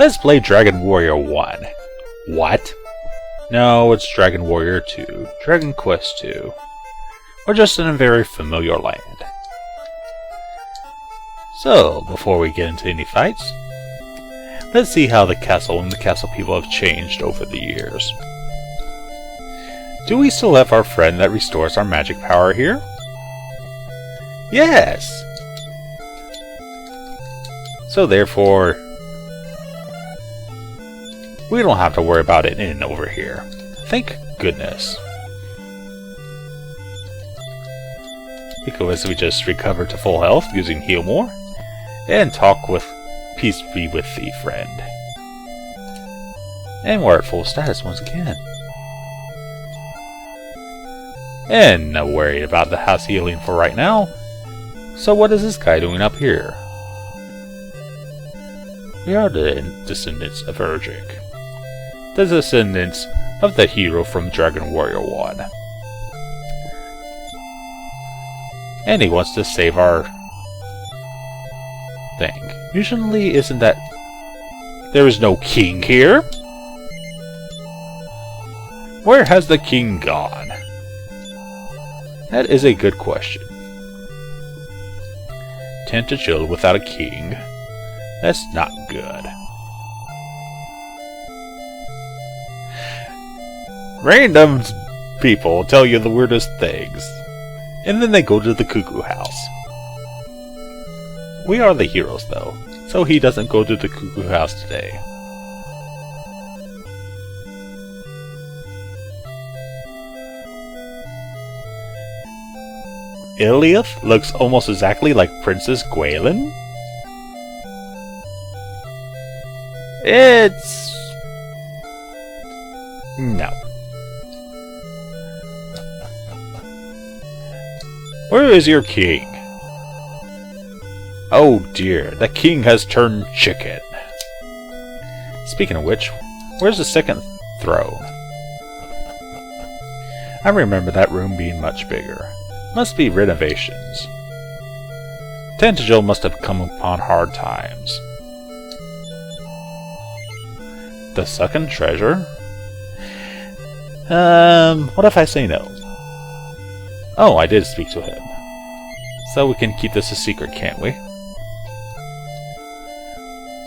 Let's play Dragon Warrior 1. What? No, it's Dragon Warrior 2, Dragon Quest 2. We're just in a very familiar land. So, before we get into any fights, let's see how the castle and the castle people have changed over the years. Do we still have our friend that restores our magic power here? Yes! So therefore, we don't have to worry about it in over here. Thank goodness. Because we just recovered to full health using Heal More, and talk with Peace Be With Thee, friend. And we're at full status once again. And not worried about the house healing for right now. So what is this guy doing up here? We are the descendants of Uruk, the descendants of the hero from Dragon Warrior 1. And he wants to save our thing. Usually isn't that... There is no king here? Where has the king gone? That is a good question. Tend to chill without a king. That's not good. Random people tell you the weirdest things, and then they go to the cuckoo house. We are the heroes, though, so he doesn't go to the cuckoo house today. Iliath looks almost exactly like Princess Waveland. It's... no. Where is your king? Oh dear, the king has turned chicken. Speaking of which, where's the second throne? I remember that room being much bigger. Must be renovations. Tentacle must have come upon hard times. The second treasure? What if I say no? Oh, I did speak to him. So we can keep this a secret, can't we?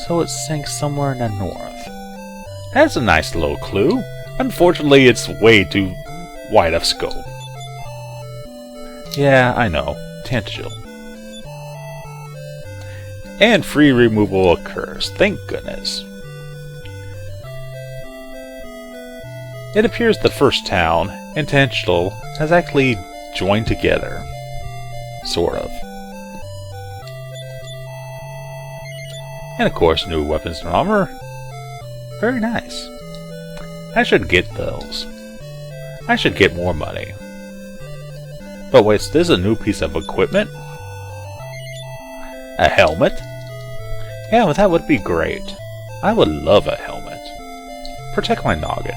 So it sank somewhere in the north. That's a nice little clue. Unfortunately, it's way too wide of scope. Yeah, I know. Tentacle. And free removal occurs. Thank goodness. It appears the first town and Tentacle has actually joined together. Sort of. And of course, new weapons and armor. Very nice. I should get those. I should get more money. But wait, is this a new piece of equipment? A helmet? Yeah, well, that would be great. I would love a helmet. Protect my noggin.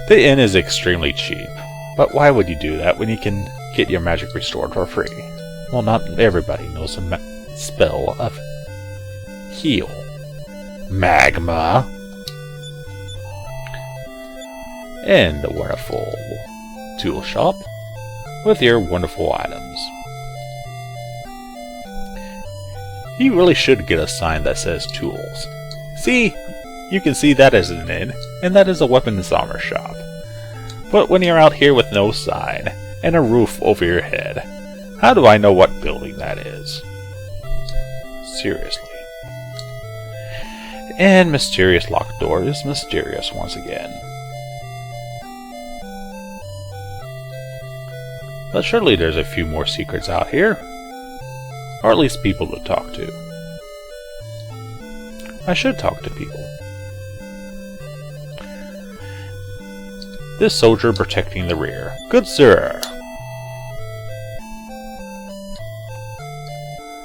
The inn is extremely cheap, but why would you do that when you can get your magic restored for free? Well, not everybody knows a spell of heal. Magma. And a wonderful tool shop with your wonderful items. You really should get a sign that says tools. See, you can see that as an inn, and that is a weapons armor shop. But when you're out here with no sign and a roof over your head, how do I know what building that is? Seriously. And mysterious locked door is mysterious once again. But surely there's a few more secrets out here. Or at least people to talk to. I should talk to people. This soldier protecting the rear. Good sir.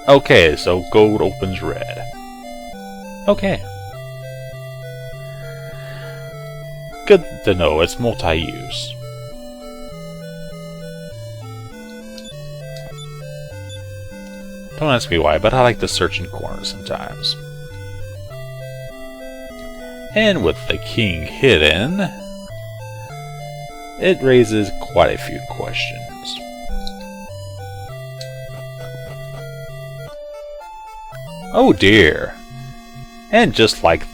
Okay, so gold opens red. Okay. Good to know, it's multi-use. Don't ask me why, but I like to search in corners sometimes. And with the king hidden, it raises quite a few questions. Oh dear! And just like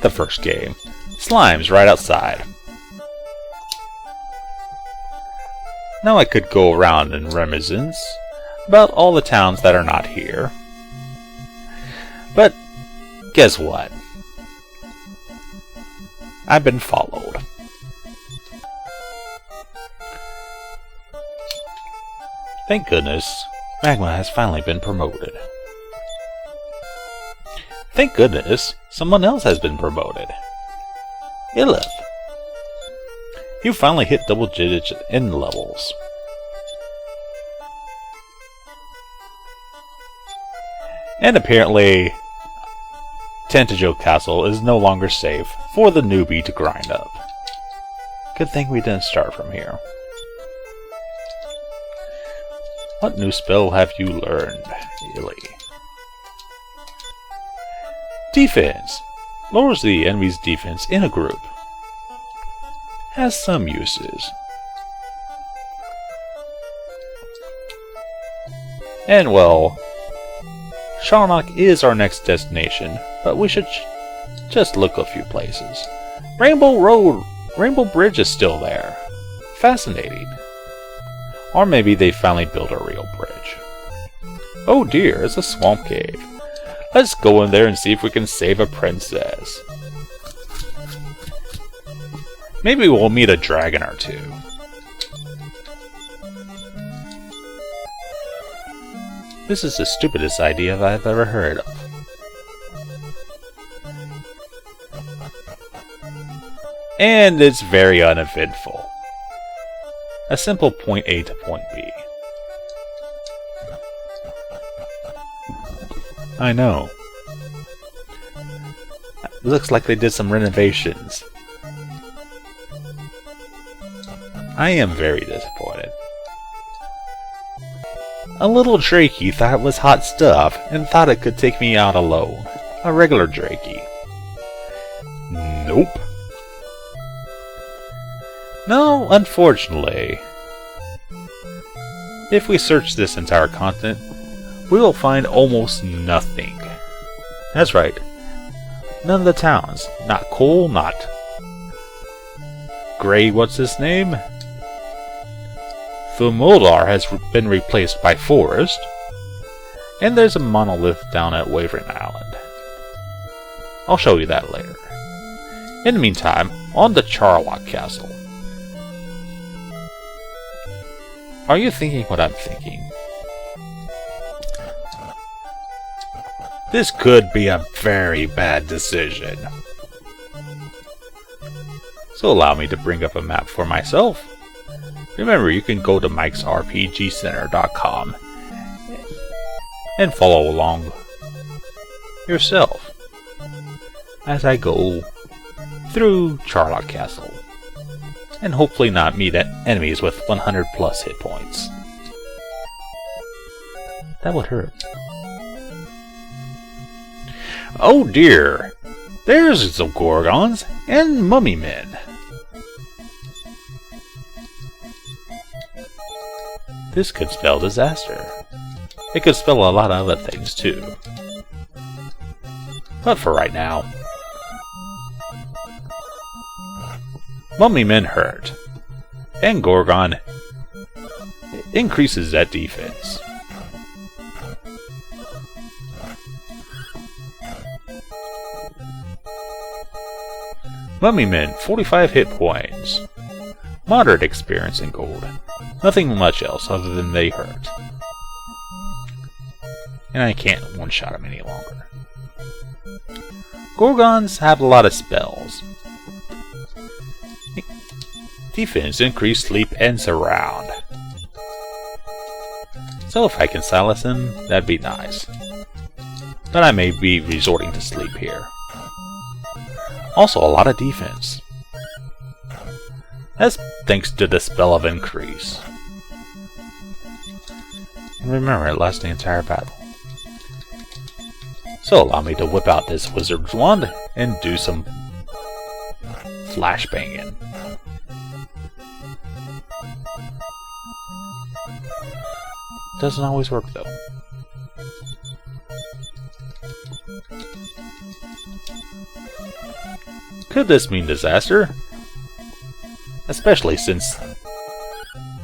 the first game, slime's right outside. Now I could go around and reminisce about all the towns that are not here. But guess what? I've been followed. Thank goodness, Magma has finally been promoted. Thank goodness, someone else has been promoted. Ilith. You finally hit double digits in levels. And apparently, Tentajo Castle is no longer safe for the newbie to grind up. Good thing we didn't start from here. What new spell have you learned, Illy? Defense. Lowers the enemy's defense in a group. Has some uses. And well, Sharnock is our next destination, but we should just look a few places. Rainbow Bridge is still there. Fascinating. Or maybe they finally built a real bridge. Oh dear, it's a swamp cave. Let's go in there and see if we can save a princess. Maybe we'll meet a dragon or two. This is the stupidest idea I've ever heard of. And it's very uneventful. A simple point A to point B. I know. Looks like they did some renovations. I am very disappointed. A little Drakey thought it was hot stuff and thought it could take me out alone. A regular Drakey. Nope. No, unfortunately. If we search this entire continent, we will find almost nothing. That's right. None of the towns. Not Cole, not Grey, what's his name? Thumuldar has been replaced by Forest. And there's a monolith down at Waveland Island. I'll show you that later. In the meantime, on to Charlock Castle. Are you thinking what I'm thinking? This could be a very bad decision. So allow me to bring up a map for myself. Remember, you can go to mikesrpgcenter.com and follow along yourself as I go through Charlock Castle and hopefully not meet enemies with 100 plus hit points. That would hurt. Oh dear! There's some Gorgons and mummy men. This could spell disaster. It could spell a lot of other things too. But for right now, mummy men hurt, and Gorgon increases that defense. Mummy men, 45 hit points. Moderate experience in gold. Nothing much else other than they hurt. And I can't one-shot them any longer. Gorgons have a lot of spells. Defense, increase, sleep, and surround. So if I can silence them, that'd be nice. But I may be resorting to sleep here. Also a lot of defense. That's thanks to the spell of increase. And remember, it lasts the entire battle. So allow me to whip out this wizard's wand and do some flashbanging. Doesn't always work though. Could this mean disaster? Especially since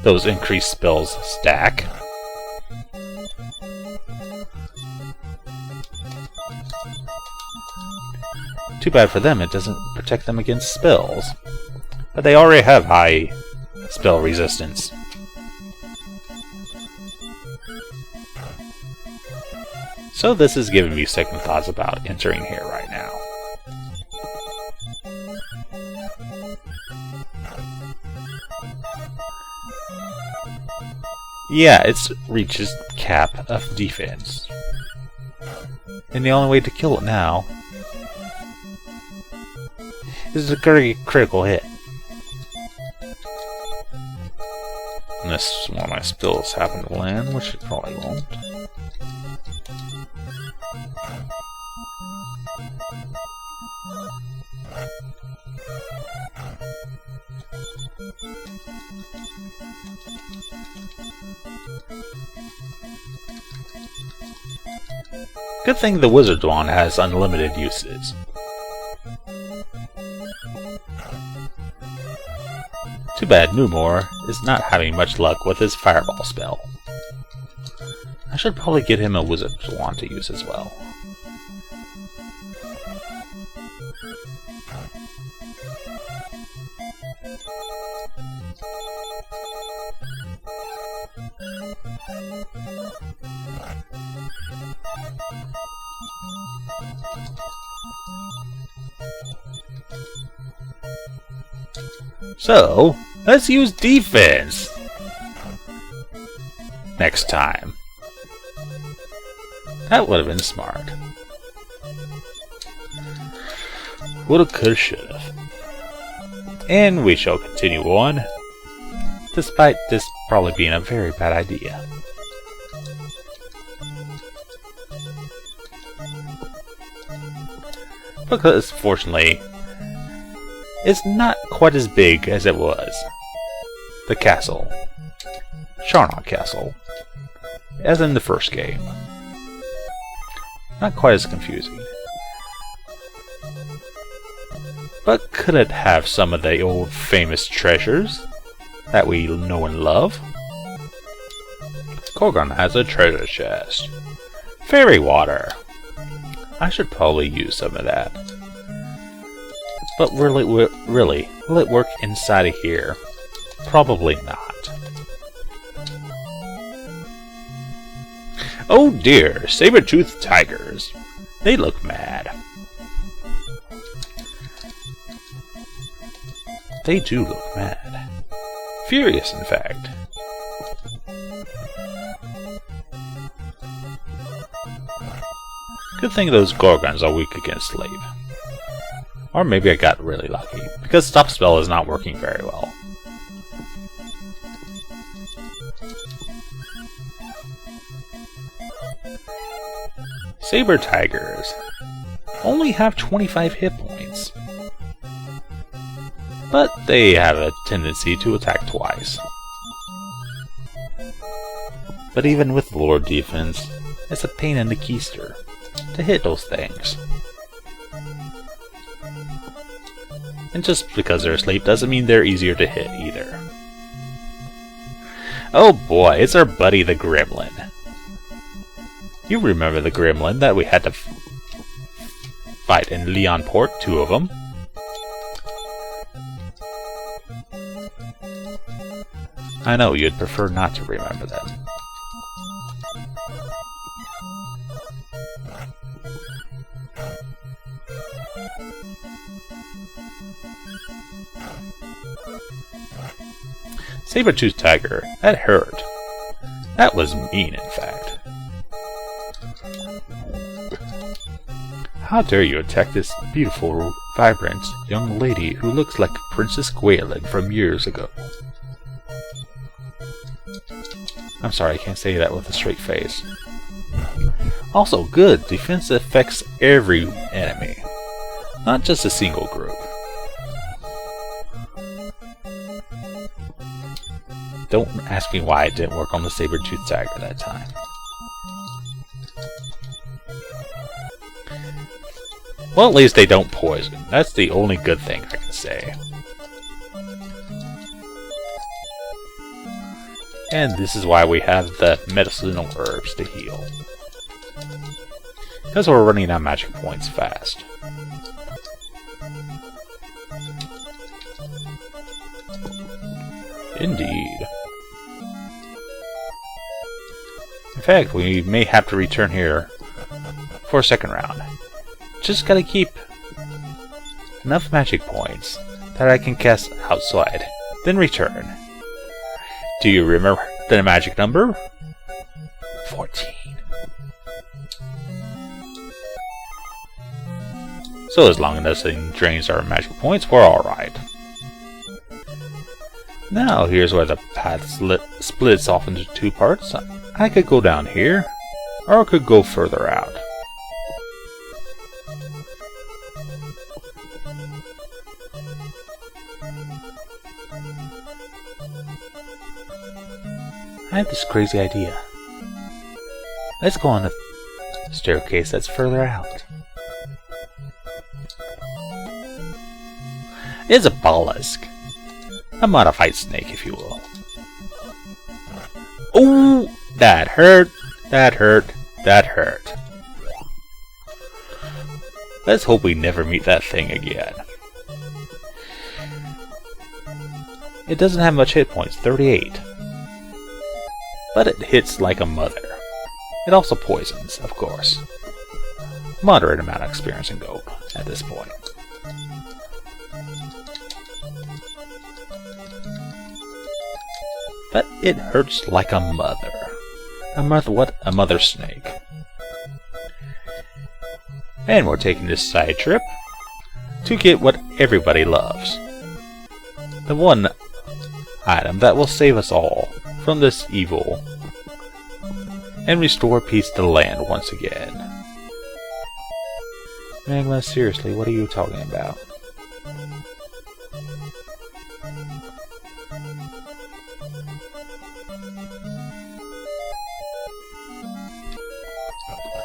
those increased spells stack. Too bad for them, it doesn't protect them against spells. But they already have high spell resistance. So this is giving me second thoughts about entering here right now. Yeah, it reaches cap of defense. And the only way to kill it now is a critical hit. Unless one of my spells happen to land, which it probably won't. Good thing the Wizard's Wand has unlimited uses. Too bad Numor is not having much luck with his Fireball spell. I should probably get him a Wizard's Wand to use as well. So, let's use defense next time. That would have been smart. Woulda, coulda, shoulda. And we shall continue on, despite this probably being a very bad idea. Because, fortunately, it's not quite as big as it was. The castle. Charnock Castle. As in the first game. Not quite as confusing. But could it have some of the old famous treasures that we know and love? Gorgon has a treasure chest. Fairy water. I should probably use some of that. But really, will it work inside of here? Probably not. Oh dear, Sabertooth Tigers. They look mad. They do look mad. Furious, in fact. Good thing those Gorgons are weak against Slave. Or maybe I got really lucky, because Stop Spell is not working very well. Saber Tigers only have 25 hit points, but they have a tendency to attack twice. But even with Lord Defense, it's a pain in the keister to hit those things. And just because they're asleep doesn't mean they're easier to hit either. Oh boy, it's our buddy the Gremlin. You remember the Gremlin that we had to fight in Leonport, 2 of them. I know you'd prefer not to remember them. Sabertooth Tiger, that hurt. That was mean, in fact. How dare you attack this beautiful, vibrant young lady who looks like Princess Waveland from years ago? I'm sorry, I can't say that with a straight face. Also good, defense affects every enemy, not just a single group. Don't ask me why it didn't work on the Sabertooth Tiger that time. Well, at least they don't poison. That's the only good thing I can say. And this is why we have the medicinal herbs to heal. Because we're running out of magic points fast. Indeed. In fact, we may have to return here for a second round. Just gotta keep enough magic points that I can cast outside, then return. Do you remember the magic number? 14. So as long as nothing drains our magic points, we're alright. Now here's where the path splits off into two parts. I could go down here, or I could go further out. I have this crazy idea. Let's go on a staircase that's further out. It's a mollusk. A modified snake, if you will. Oh, that hurt. That hurt. That hurt. Let's hope we never meet that thing again. It doesn't have much hit points, 38. But it hits like a mother. It also poisons, of course. Moderate amount of experience and gold at this point. But it hurts like a mother. A mother what? A mother snake. And we're taking this side trip to get what everybody loves. The one item that will save us all from this evil and restore peace to the land once again. Magma, seriously, what are you talking about?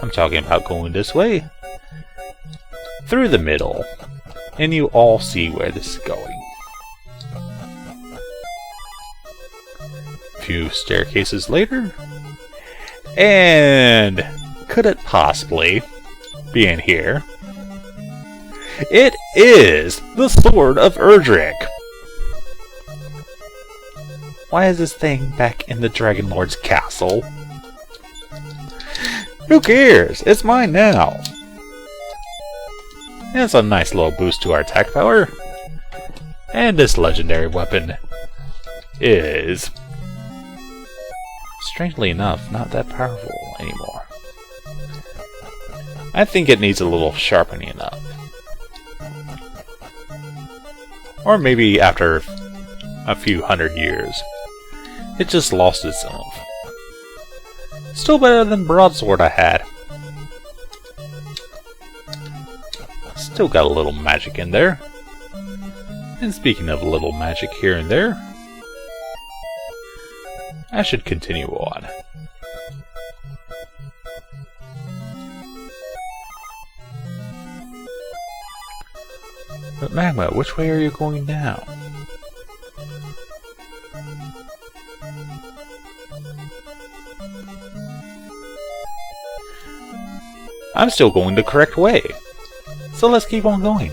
I'm talking about going this way, through the middle, and you all see where this is going. A few staircases later, and could it possibly be in here? It is the Sword of Uruk! Why is this thing back in the Dragon Lord's castle? Who cares? It's mine now! It's a nice little boost to our attack power. And this legendary weapon is, strangely enough, not that powerful anymore. I think it needs a little sharpening up. Or maybe after a few hundred years, it just lost its oomph. Still better than broadsword I had. Still got a little magic in there. And speaking of a little magic here and there, I should continue on. But Magma, which way are you going now? I'm still going the correct way. So let's keep on going.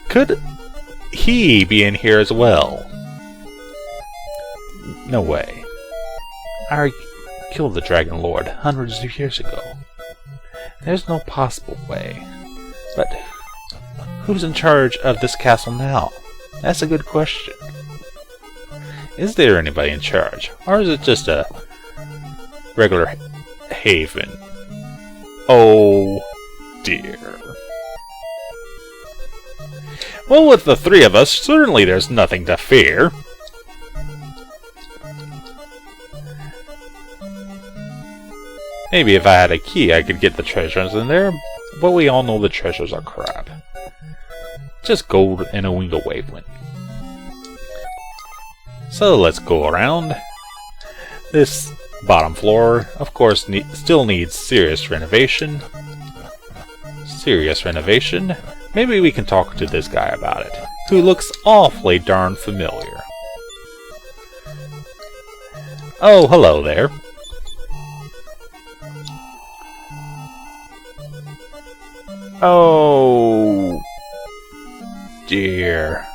Could he be in here as well? No way. I killed the Dragon Lord hundreds of years ago. There's no possible way. But who's in charge of this castle now? That's a good question. Is there anybody in charge? Or is it just a regular haven? Oh dear. Well, with the three of us, certainly there's nothing to fear. Maybe if I had a key I could get the treasures in there, but we all know the treasures are crap. Just gold and a wing of Waveland. So let's go around. This bottom floor, of course, still needs serious renovation. Maybe we can talk to this guy about it, who looks awfully darn familiar. Oh, hello there. Oh, dear.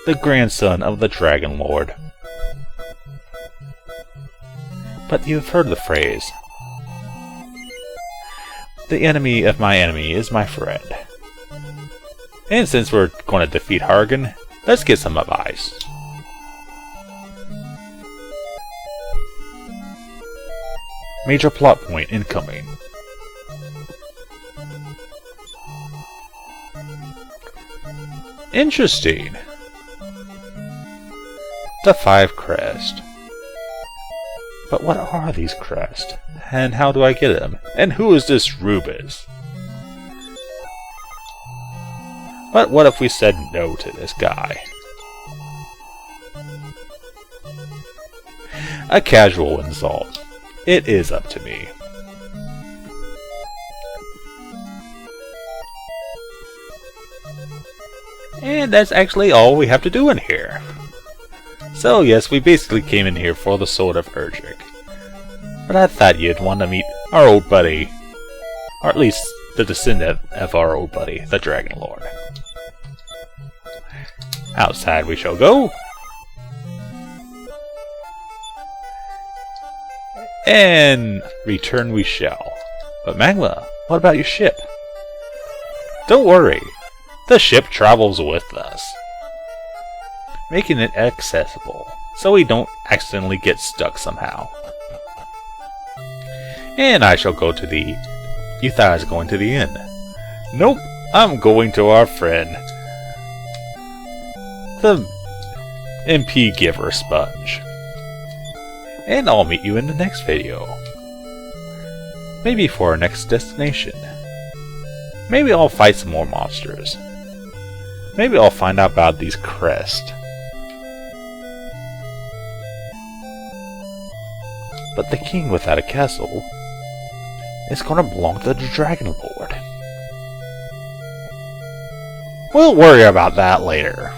The grandson of the Dragon Lord. But you've heard the phrase, the enemy of my enemy is my friend. And since we're going to defeat Hargan, let's get some advice. Major plot point incoming. Interesting. The 5 crests. But what are these crests? And how do I get them? And who is this Rubus? But what if we said no to this guy? A casual insult. It is up to me. And that's actually all we have to do in here. So yes, we basically came in here for the Sword of Uruk. But I thought you'd want to meet our old buddy, or at least the descendant of our old buddy, the Dragon Lord. Outside we shall go. And return we shall. But Magma, what about your ship? Don't worry, the ship travels with us, making it accessible, so we don't accidentally get stuck somehow. And I shall go to the... You thought I was going to the inn. Nope, I'm going to our friend, the MP Giver Sponge. And I'll meet you in the next video. Maybe for our next destination. Maybe I'll fight some more monsters. Maybe I'll find out about these crests. But the king without a castle is gonna belong to the Dragon Lord. We'll worry about that later.